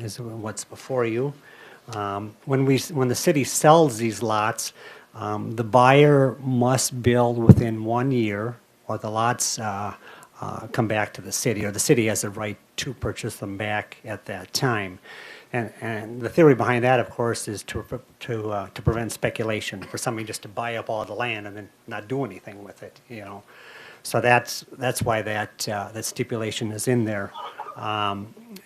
is what's before you. When the city sells these lots, the buyer must build within 1 year, or the lots come back to the city, or the city has the right to purchase them back at that time. And the theory behind that, of course, is to prevent speculation, for somebody just to buy up all the land and then not do anything with it, you know. So that's why that stipulation is in there.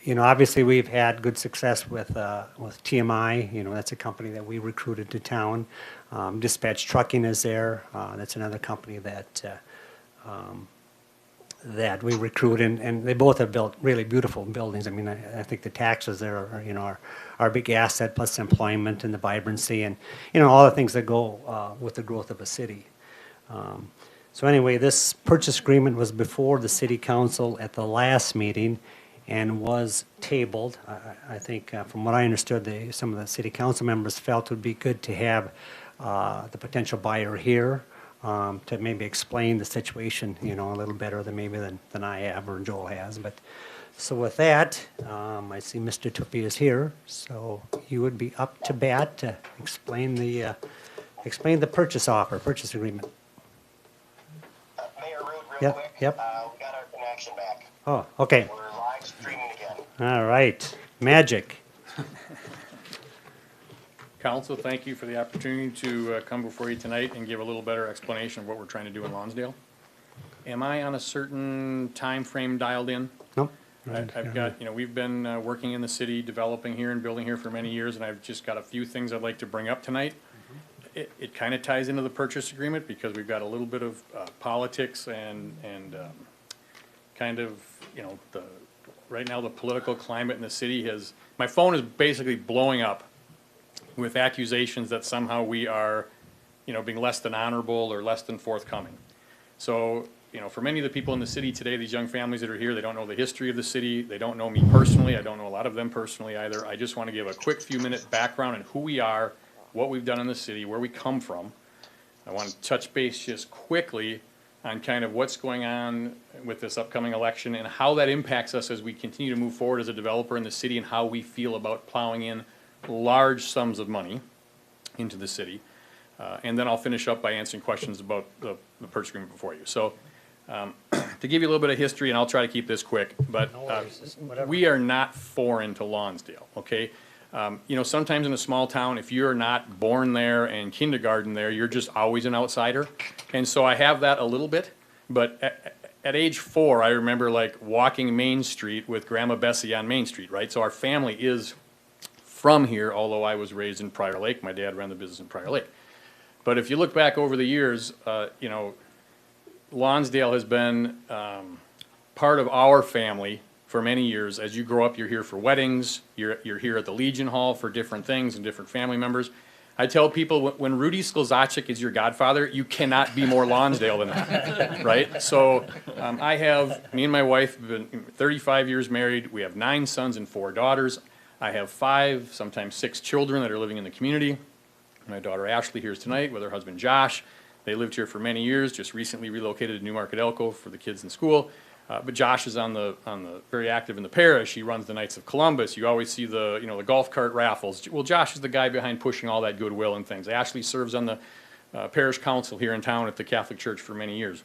You know, obviously we've had good success with TMI. You know, that's a company that we recruited to town. Dispatch Trucking is there. That's another company that we recruit, and they both have built really beautiful buildings. I mean, I think the taxes there are, you know, are a big asset, plus employment and the vibrancy and, you know, all the things that go with the growth of a city. So anyway, this purchase agreement was before the city council at the last meeting and was tabled. I think from what I understood, some of the city council members felt it would be good to have the potential buyer here to maybe explain the situation, you know, a little better than I have or Joel has. But so with that, I see Mr. Tuppy is here, so you would be up to bat to explain the purchase agreement. Mayor Root, real Yep, quick. yep. We got our connection back. Oh, okay. We're live streaming again. All right. Magic. Council, thank you for the opportunity to come before you tonight and give a little better explanation of what we're trying to do in Lonsdale. Am I on a certain time frame dialed in? Nope. I've got, you know, we've been working in the city, developing here and building here for many years, and I've just got a few things I'd like to bring up tonight. It kind of ties into the purchase agreement because we've got a little bit of politics and kind of, you know, right now the political climate in the city has, my phone is basically blowing up with accusations that somehow we are, you know, being less than honorable or less than forthcoming. So, you know, for many of the people in the city today, these young families that are here, they don't know the history of the city. They don't know me personally. I don't know a lot of them personally either. I just want to give a quick few-minute background on who we are, what we've done in the city, where we come from. I want to touch base just quickly on kind of what's going on with this upcoming election and how that impacts us as we continue to move forward as a developer in the city and how we feel about plowing in large sums of money into the city. And then I'll finish up by answering questions about the purchase agreement before you. So to give you a little bit of history, and I'll try to keep this quick, but we are not foreign to Lonsdale, okay? You know, sometimes in a small town, if you're not born there and kindergarten there, you're just always an outsider. And so I have that a little bit, but at age 4, I remember like walking Main Street with Grandma Bessie on Main Street, right? So our family is from here, although I was raised in Prior Lake. My dad ran the business in Prior Lake. But if you look back over the years, you know, Lonsdale has been part of our family for many years. As you grow up, you're here for weddings, you're here at the Legion Hall for different things and different family members. I tell people, when Rudy Sklzacek is your godfather, you cannot be more Lonsdale than that, right? So me and my wife have been 35 years married. We have 9 sons and 4 daughters. I have 5, sometimes 6 children that are living in the community. My daughter Ashley here tonight with her husband Josh. They lived here for many years, just recently relocated to Newmarket Elko for the kids in school. But Josh is on the very active in the parish. He runs the Knights of Columbus. You always see the golf cart raffles. Well, Josh is the guy behind pushing all that goodwill and things. Ashley serves on the parish council here in town at the Catholic Church for many years.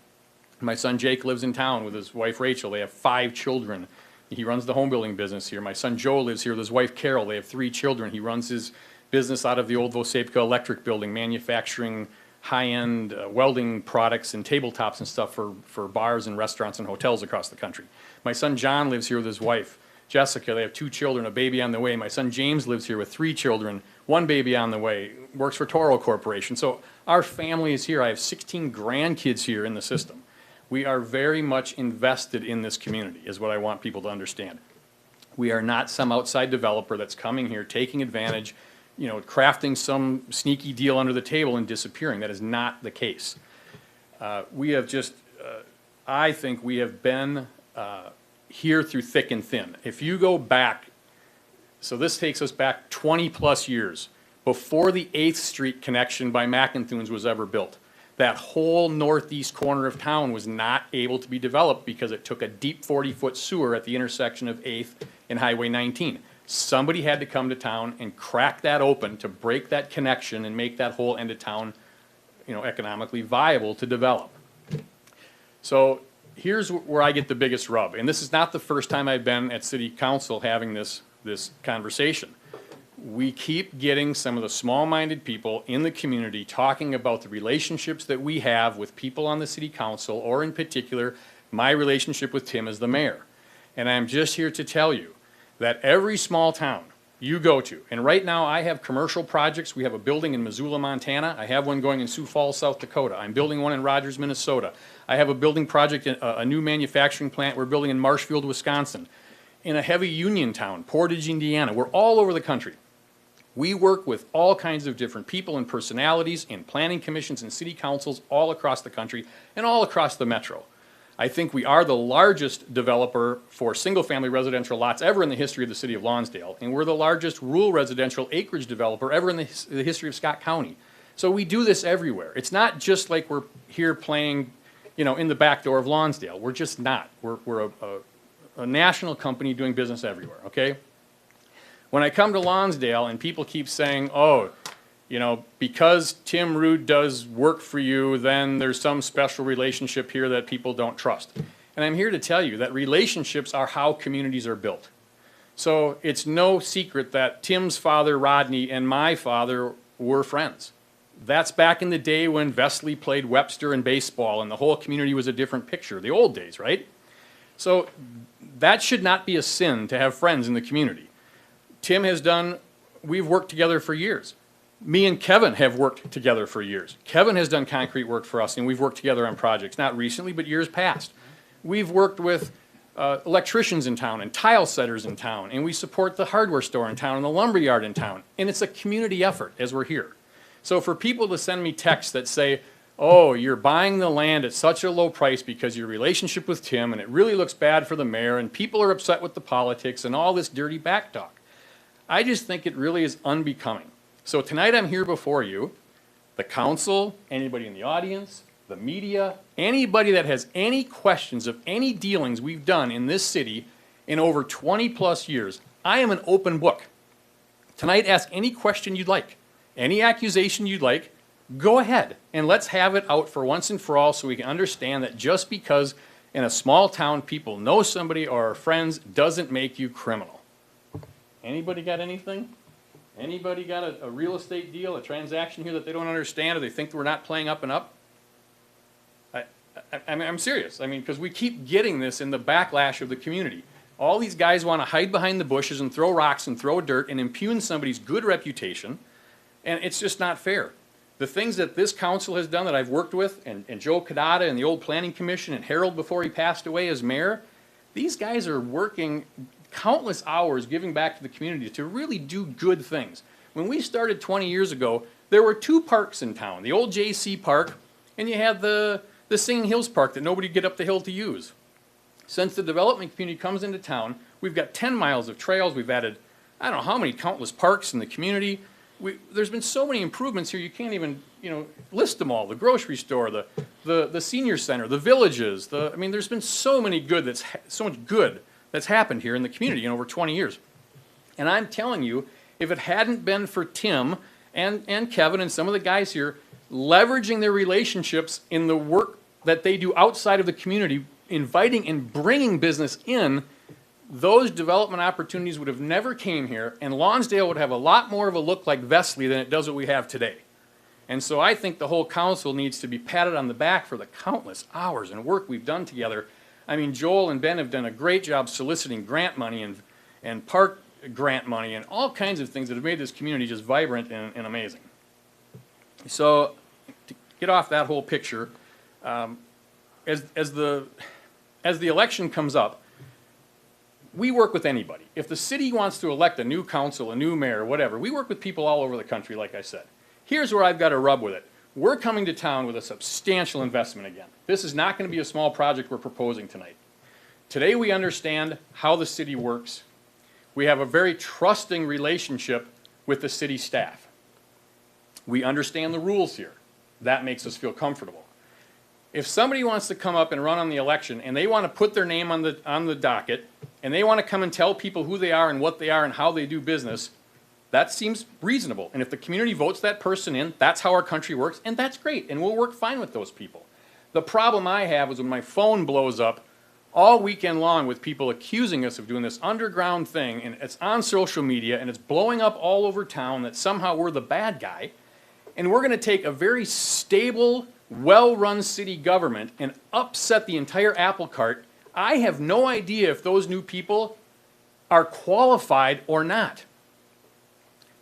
My son Jake lives in town with his wife Rachel. They have 5 children. He runs the home building business here. My son Joe lives here with his wife Carol. They have 3 children. He runs his business out of the old Vosepka Electric building, manufacturing high-end welding products and tabletops and stuff for bars and restaurants and hotels across the country. My son John lives here with his wife Jessica. They have 2 children, a baby on the way. My son James lives here with 3 children, 1 baby on the way, works for Toro Corporation. So our family is here. I have 16 grandkids here in the system. We are very much invested in this community, is what I want people to understand. We are not some outside developer that's coming here, taking advantage, you know, crafting some sneaky deal under the table and disappearing. That is not the case. We have just, I think we have been here through thick and thin. If you go back, so this takes us back 20 plus years before the 8th Street connection by McIntoons was ever built. That whole northeast corner of town was not able to be developed because it took a deep 40-foot sewer at the intersection of 8th and Highway 19. Somebody had to come to town and crack that open to break that connection and make that whole end of town, you know, economically viable to develop. So here's where I get the biggest rub, and this is not the first time I've been at city council having this conversation. We keep getting some of the small-minded people in the community talking about the relationships that we have with people on the city council, or in particular, my relationship with Tim as the mayor. And I'm just here to tell you that every small town you go to, and right now I have commercial projects. We have a building in Missoula, Montana. I have one going in Sioux Falls, South Dakota. I'm building one in Rogers, Minnesota. I have a building project, a new manufacturing plant we're building in Marshfield, Wisconsin. In a heavy union town, Portage, Indiana. We're all over the country. We work with all kinds of different people and personalities in planning commissions and city councils all across the country and all across the metro. I think we are the largest developer for single-family residential lots ever in the history of the city of Lonsdale, and we're the largest rural residential acreage developer ever in the history of Scott County. So we do this everywhere. It's not just like we're here playing, you know, in the back door of Lonsdale. We're just not. We're a national company doing business everywhere, okay? When I come to Lonsdale and people keep saying, oh, you know, because Tim Rude does work for you, then there's some special relationship here that people don't trust. And I'm here to tell you that relationships are how communities are built. So it's no secret that Tim's father, Rodney, and my father were friends. That's back in the day when Vesley played Webster in baseball and the whole community was a different picture, the old days, right? So that should not be a sin to have friends in the community. Tim has done, we've worked together for years. Me and Kevin have worked together for years. Kevin has done concrete work for us, and we've worked together on projects, not recently, but years past. We've worked with electricians in town and tile setters in town, and we support the hardware store in town and the lumber yard in town, and it's a community effort as we're here. So for people to send me texts that say, oh, you're buying the land at such a low price because your relationship with Tim, and it really looks bad for the mayor, and people are upset with the politics and all this dirty back talk. I just think it really is unbecoming. So tonight I'm here before you, the council, anybody in the audience, the media, anybody that has any questions of any dealings we've done in this city in over 20 plus years. I am an open book. Tonight, ask any question you'd like, any accusation you'd like, go ahead and let's have it out for once and for all so we can understand that just because in a small town people know somebody or are friends doesn't make you criminal. Anybody got anything? Anybody got a real estate deal, a transaction here that they don't understand, or they think we're not playing up and up? I'm serious. I mean, because we keep getting this in the backlash of the community. All these guys want to hide behind the bushes and throw rocks and throw dirt and impugn somebody's good reputation, and it's just not fair. The things that this council has done that I've worked with, and Joe Cadata and the old planning commission and Harold before he passed away as mayor, these guys are working countless hours giving back to the community to really do good things. When we started 20 years ago, there were two parks in town, the old J.C. Park, and you had the Singing Hills Park that nobody get up the hill to use. Since the development community comes into town, we've got 10 miles of trails, we've added, I don't know how many countless parks in the community. There's been so many improvements here, you can't even, you know, list them all. The grocery store, the senior center, the villages, I mean, there's been so many so much good that's happened here in the community in over 20 years. And I'm telling you, if it hadn't been for Tim and Kevin and some of the guys here leveraging their relationships in the work that they do outside of the community, inviting and bringing business in, those development opportunities would have never came here, and Lonsdale would have a lot more of a look like Vesley than it does what we have today. And so I think the whole council needs to be patted on the back for the countless hours and work we've done together. I mean, Joel and Ben have done a great job soliciting grant money and park grant money and all kinds of things that have made this community just vibrant and amazing. So to get off that whole picture, as the election comes up, we work with anybody. If the city wants to elect a new council, a new mayor, whatever, we work with people all over the country, like I said. Here's where I've got to rub with it. We're coming to town with a substantial investment again. This is not going to be a small project we're proposing tonight. Today we understand how the city works. We have a very trusting relationship with the city staff. We understand the rules here. That makes us feel comfortable. If somebody wants to come up and run on the election and they want to put their name on the docket and they want to come and tell people who they are and what they are and how they do business, that seems reasonable. And if the community votes that person in, that's how our country works, and that's great, and we'll work fine with those people. The problem I have is when my phone blows up all weekend long with people accusing us of doing this underground thing, and it's on social media, and it's blowing up all over town that somehow we're the bad guy, and we're going to take a very stable, well-run city government and upset the entire apple cart. I have no idea if those new people are qualified or not.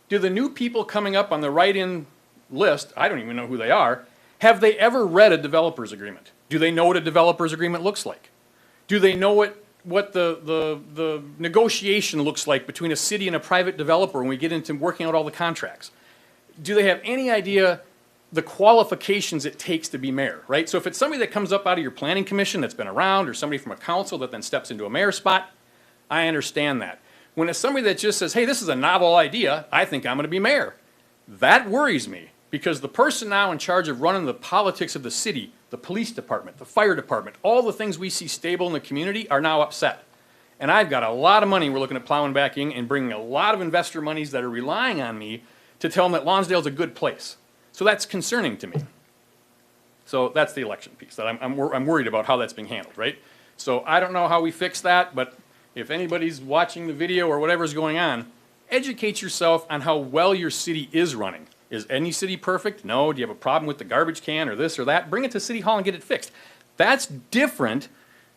Do the new people coming up on the write-in list, I don't even know who they are, have they ever read a developer's agreement? Do they know what a developer's agreement looks like? Do they know what the negotiation looks like between a city and a private developer when we get into working out all the contracts? Do they have any idea the qualifications it takes to be mayor, right? So if it's somebody that comes up out of your planning commission that's been around, or somebody from a council that then steps into a mayor spot, I understand that. When it's somebody that just says, hey, this is a novel idea, I think I'm going to be mayor, that worries me, because the person now in charge of running the politics of the city, the police department, the fire department, all the things we see stable in the community are now upset. And I've got a lot of money we're looking at plowing back in and bringing a lot of investor monies that are relying on me to tell them that Lonsdale's a good place. So that's concerning to me. So that's the election piece that I'm worried about how that's being handled, right? So I don't know how we fix that, but if anybody's watching the video or whatever's going on, educate yourself on how well your city is running. Is any city perfect? No. Do you have a problem with the garbage can or this or that? Bring it to City Hall and get it fixed. That's different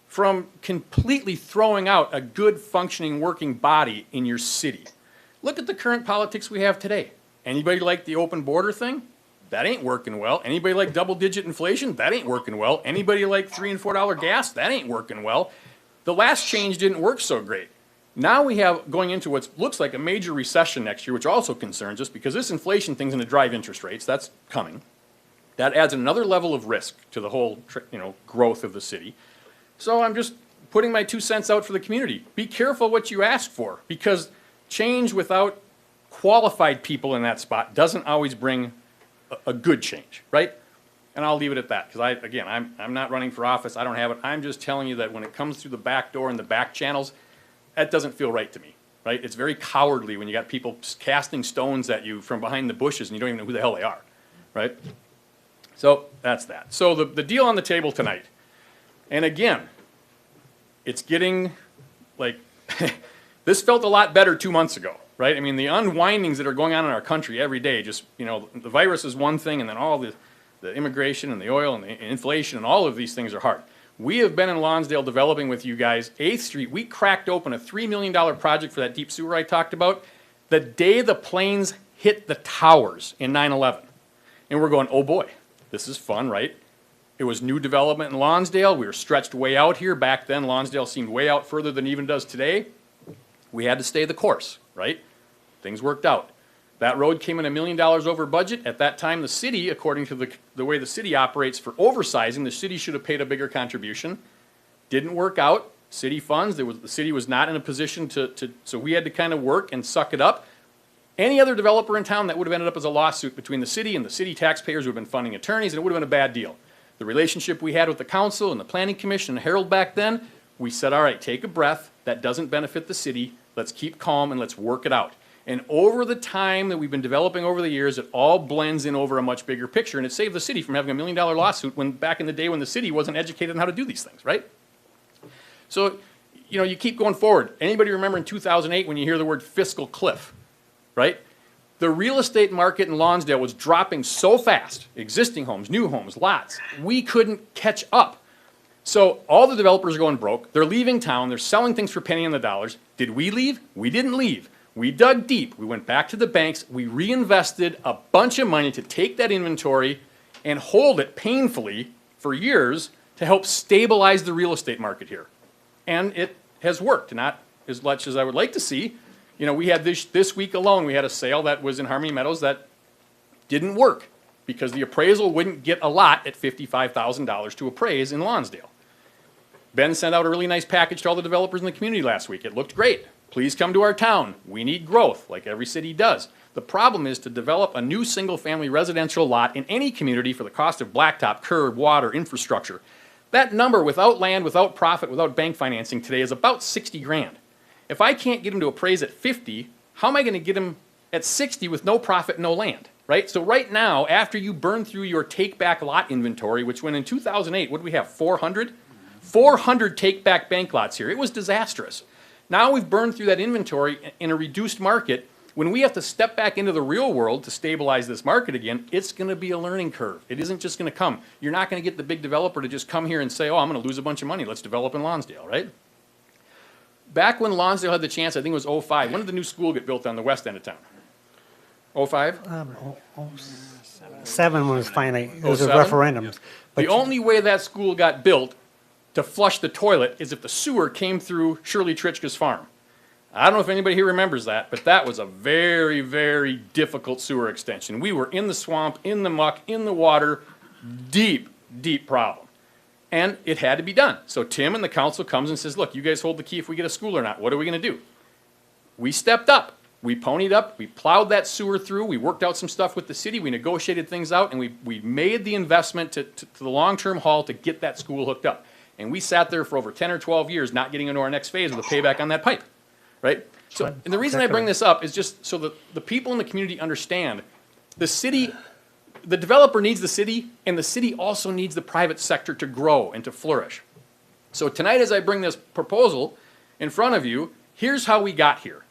from completely throwing out a good functioning working body in your city. Look at the current politics we have today. Anybody like the open border thing? That ain't working well. Anybody like double-digit inflation? That ain't working well. Anybody like $3 and $4 gas? That ain't working well. The last change didn't work so great. Now we have going into what looks like a major recession next year, which also concerns us because this inflation thing's going to drive interest rates. That's coming. That adds another level of risk to the whole, growth of the city. So I'm just putting my 2 cents out for the community. Be careful what you ask for, because change without qualified people in that spot doesn't always bring a good change, right? And I'll leave it at that, because I'm not running for office. I don't have it. I'm just telling you that when it comes through the back door and the back channels, that doesn't feel right to me, right? It's very cowardly when you got people casting stones at you from behind the bushes and you don't even know who the hell they are, right? So that's that. So the deal on the table tonight, and again, it's getting like, this felt a lot better 2 months ago, right? I mean, the unwindings that are going on in our country every day, just, the virus is one thing, and then all the immigration and the oil and the inflation and all of these things are hard. We have been in Lonsdale developing with you guys. 8th Street, we cracked open a $3 million project for that deep sewer I talked about the day the planes hit the towers in 9/11. And we're going, oh boy, this is fun, right? It was new development in Lonsdale. We were stretched way out here. Back then, Lonsdale seemed way out further than it even does today. We had to stay the course, right? Things worked out. That road came in $1 million over budget. At that time, the city, according to the way the city operates for oversizing, the city should have paid a bigger contribution. Didn't work out. City funds, the city was not in a position so we had to kind of work and suck it up. Any other developer in town, that would have ended up as a lawsuit between the city and the city taxpayers who have been funding attorneys, and it would have been a bad deal. The relationship we had with the council and the planning commission and Harold back then, we said, all right, take a breath. That doesn't benefit the city. Let's keep calm and let's work it out. And over the time that we've been developing over the years, it all blends in over a much bigger picture, and it saved the city from having $1 million lawsuit when back in the day when the city wasn't educated on how to do these things, right? So, you keep going forward. Anybody remember in 2008 when you hear the word fiscal cliff, right? The real estate market in Lonsdale was dropping so fast, existing homes, new homes, lots, we couldn't catch up. So all the developers are going broke. They're leaving town. They're selling things for penny on the dollars. Did we leave? We didn't leave. We dug deep. We went back to the banks. We reinvested a bunch of money to take that inventory and hold it painfully for years to help stabilize the real estate market here. And it has worked, not as much as I would like to see. We had this week alone, we had a sale that was in Harmony Meadows that didn't work because the appraisal wouldn't get a lot at $55,000 to appraise in Lonsdale. Ben sent out a really nice package to all the developers in the community last week. It looked great. Please come to our town. We need growth, like every city does. The problem is to develop a new single-family residential lot in any community for the cost of blacktop, curb, water, infrastructure. That number without land, without profit, without bank financing today is about 60 grand. If I can't get him to appraise at 50, how am I going to get him at 60 with no profit, no land, right? So right now, after you burn through your take-back lot inventory, which when in 2008, what did we have, 400? 400 take-back bank lots here. It was disastrous. Now we've burned through that inventory in a reduced market. When we have to step back into the real world to stabilize this market again, it's going to be a learning curve. It isn't just going to come. You're not going to get the big developer to just come here and say, oh, I'm going to lose a bunch of money. Let's develop in Lonsdale, right? Back when Lonsdale had the chance, I think it was 05, when did the new school get built on the west end of town? 05? 7 was finally, it was a 07? referendum. The only way that school got built to flush the toilet is if the sewer came through Shirley Tritchka's farm. I don't know if anybody here remembers that, but that was a very, very difficult sewer extension. We were in the swamp, in the muck, in the water, deep, deep problem. And it had to be done. So Tim and the council comes and says, look, you guys hold the key if we get a school or not. What are we going to do? We stepped up. We ponied up. We plowed that sewer through. We worked out some stuff with the city. We negotiated things out, and we made the investment to the long-term haul to get that school hooked up. And we sat there for over 10 or 12 years not getting into our next phase with a payback on that pipe, right? So, and the reason I bring this up is just so that the people in the community understand the city, the developer needs the city, and the city also needs the private sector to grow and to flourish. So tonight, as I bring this proposal in front of you, here's how we got here.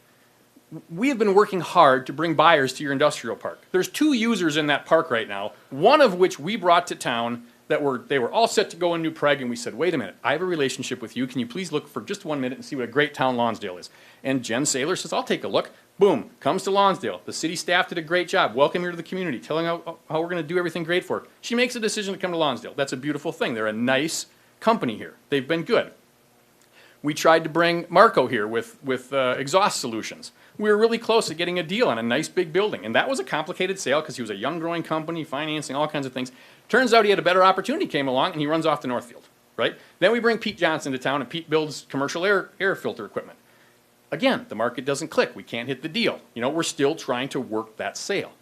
We have been working hard to bring buyers to your industrial park. There's 2 users in that park right now, one of which we brought to town that they were all set to go in New Prague, and we said, wait a minute, I have a relationship with you. Can you please look for just 1 minute and see what a great town Lonsdale is? And Jen Saylor says, I'll take a look. Boom, comes to Lonsdale. The city staff did a great job. Welcome her to the community, telling her how we're going to do everything great for her. She makes a decision to come to Lonsdale. That's a beautiful thing. They're a nice company here. They've been good. We tried to bring Marco here with exhaust solutions. We were really close to getting a deal on a nice big building, and that was a complicated sale because he was a young growing company, financing, all kinds of things. Turns out he had a better opportunity came along, and he runs off to Northfield, right? Then we bring Pete Johnson to town, and Pete builds commercial air filter equipment. Again, the market doesn't click. We can't hit the deal. You know, we're still trying to work that sale.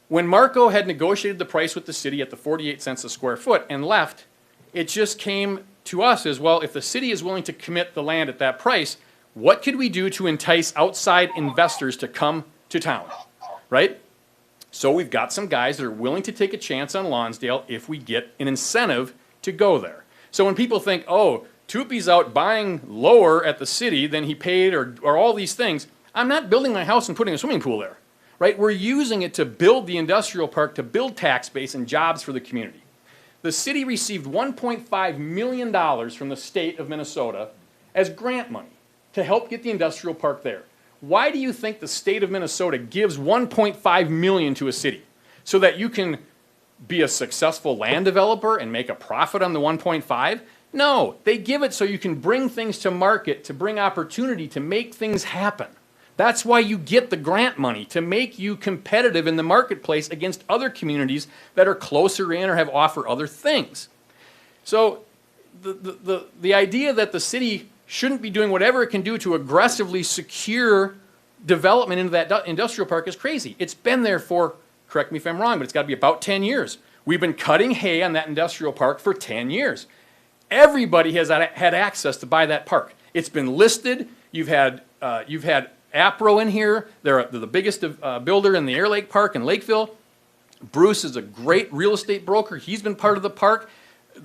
When Marco had negotiated the price with the city at the 48 cents a square foot and left, it just came to us as, well, if the city is willing to commit the land at that price, what could we do to entice outside investors to come to town, right? So we've got some guys that are willing to take a chance on Lonsdale if we get an incentive to go there. So when people think, oh, Tupi's out buying lower at the city than he paid or all these things, I'm not building my house and putting a swimming pool there, right? We're using it to build the industrial park, to build tax base and jobs for the community. The city received $1.5 million from the state of Minnesota as grant money to help get the industrial park there. Why do you think the state of Minnesota gives $1.5 million to a city? So that you can be a successful land developer and make a profit on the 1.5? No, they give it so you can bring things to market, to bring opportunity, to make things happen. That's why you get the grant money, to make you competitive in the marketplace against other communities that are closer in or have offer other things. So the idea that the city shouldn't be doing whatever it can do to aggressively secure development into that industrial park is crazy. It's been there for, correct me if I'm wrong, but it's got to be about 10 years. We've been cutting hay on that industrial park for 10 years. Everybody has had access to buy that park. It's been listed. You've had APRO in here. They're the biggest builder in the Air Lake Park in Lakeville. Bruce is a great real estate broker. He's been part of the park.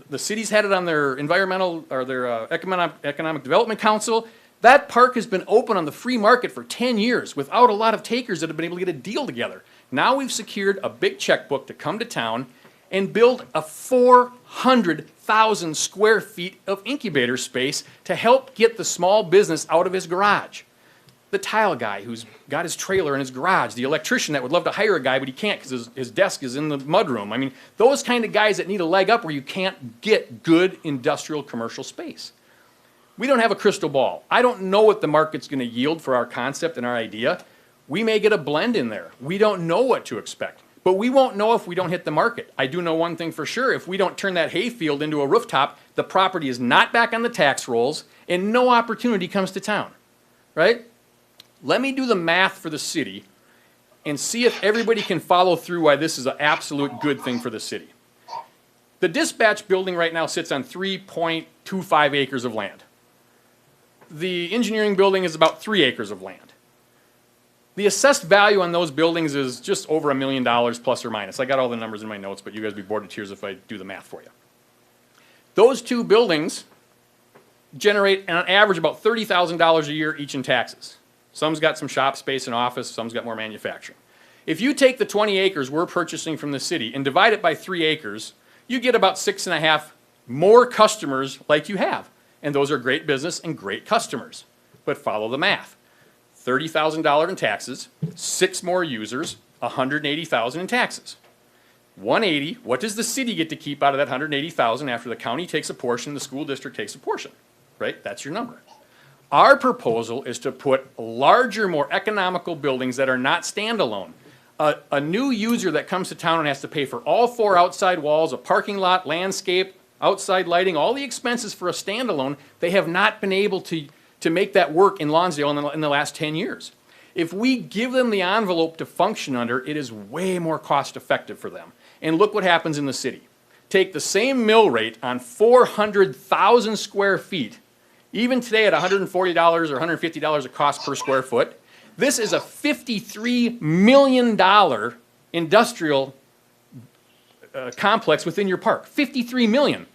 The city's had it on their environmental or their economic development council. That park has been open on the free market for 10 years without a lot of takers that have been able to get a deal together. Now we've secured a big checkbook to come to town and build a 400,000 square feet of incubator space to help get the small business out of his garage. The tile guy who's got his trailer in his garage, the electrician that would love to hire a guy but he can't because his desk is in the mudroom. I mean, those kind of guys that need a leg up where you can't get good industrial commercial space. We don't have a crystal ball. I don't know what the market's going to yield for our concept and our idea. We may get a blend in there. We don't know what to expect. But we won't know if we don't hit the market. I do know one thing for sure. If we don't turn that hayfield into a rooftop, the property is not back on the tax rolls and no opportunity comes to town, right? Let me do the math for the city and see if everybody can follow through why this is an absolute good thing for the city. The dispatch building right now sits on 3.25 acres of land. The engineering building is about 3 acres of land. The assessed value on those buildings is just over $1 million plus or minus. I got all the numbers in my notes, but you guys would be bored to tears if I do the math for you. Those two buildings generate on average about $30,000 a year each in taxes. Some's got some shop space and office, some's got more manufacturing. If you take the 20 acres we're purchasing from the city and divide it by 3 acres, you get about 6.5 more customers like you have. And those are great business and great customers. But follow the math. $30,000 in taxes, 6 more users, $180,000 in taxes. 180, what does the city get to keep out of that 180,000 after the county takes a portion, the school district takes a portion, right? That's your number. Our proposal is to put larger, more economical buildings that are not standalone. A new user that comes to town and has to pay for all 4 outside walls, a parking lot, landscape, outside lighting, all the expenses for a standalone, they have not been able to make that work in Lonsdale in the last 10 years. If we give them the envelope to function under, it is way more cost effective for them. And look what happens in the city. Take the same mill rate on 400,000 square feet, even today at $140 or $150 a cost per square foot. This is a $53 million industrial complex within your park. $53 million.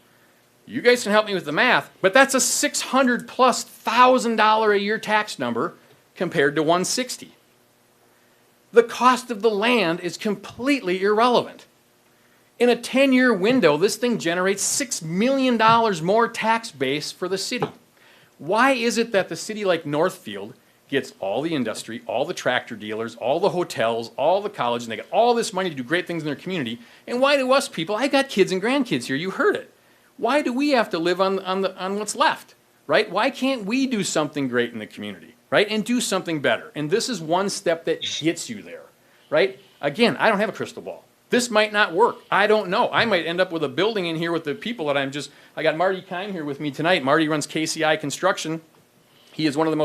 You guys can help me with the math, but that's a $600,000+ a year tax number compared to 160. The cost of the land is completely irrelevant. In a 10-year window, this thing generates $6 million more tax base for the city. Why is it that the city like Northfield gets all the industry, all the tractor dealers, all the hotels, all the college, and they get all this money to do great things in their community, and why do us people, I got kids and grandkids here, you heard it. Why do we have to live on what's left, right? Why can't we do something great in the community, right? And do something better. And this is one step that gets you there, right? Again, I don't have a crystal ball. This might not work. I don't know. I might end up with a building in here with the people that I got Marty Kime here with me tonight. Marty runs KCI Construction. He is one of the most